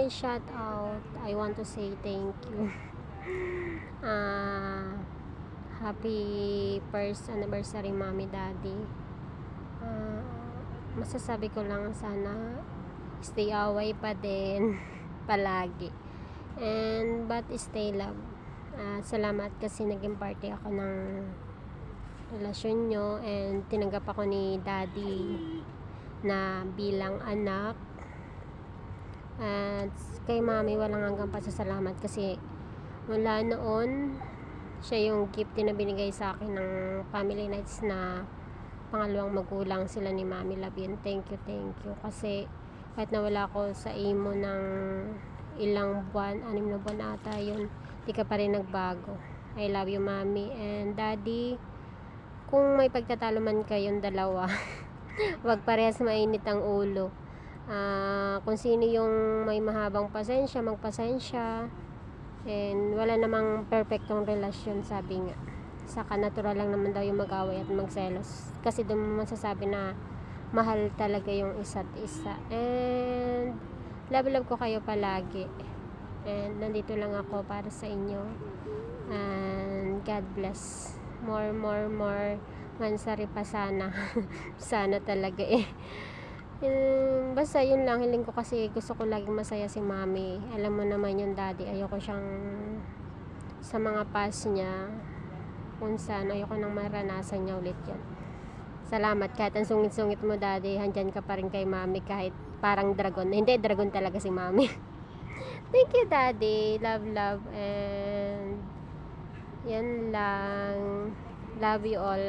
may shout out, I want to say thank you. Happy first anniversary, Mommy, Daddy. Masasabi ko lang, sana stay away pa din palagi. But stay love. Salamat kasi naging party ako ng relasyon nyo and tinanggap ako ni Daddy na bilang anak. At kay Mami, walang hanggang pasasalamat kasi mula noon siya yung gift na binigay sa akin ng family nights na pangalawang magulang sila ni Mami Labin. Thank you kasi kahit nawala ako sa imo ng ilang buwan, 6 na buwan ata yun, di ka pa rin nagbago. I love you, Mami and Daddy. Kung may pagtatalo man kayong dalawa wag parehas mainit ang ulo. Kung sino yung may mahabang pasensya, magpasensya. And wala namang perfectong relasyon, sabi nga. Saka natural lang naman daw yung mag-away at magselos. Kasi doon mo masasabi na mahal talaga yung isa't isa. And love ko kayo palagi. And nandito lang ako para sa inyo. And God bless. More mansari pa sana. Sana talaga eh. Basta yun lang, hiling ko kasi gusto ko laging masaya si Mami. Alam mo naman yung Daddy, ayoko siyang sa mga past niya kung saan ayoko nang maranasan niya ulit yan. Salamat, kahit ang sungit-sungit mo, Daddy, handyan ka pa rin kay Mami kahit parang dragon. Hindi, dragon talaga si Mami. Thank you, Daddy. Love and yan lang. Love you all.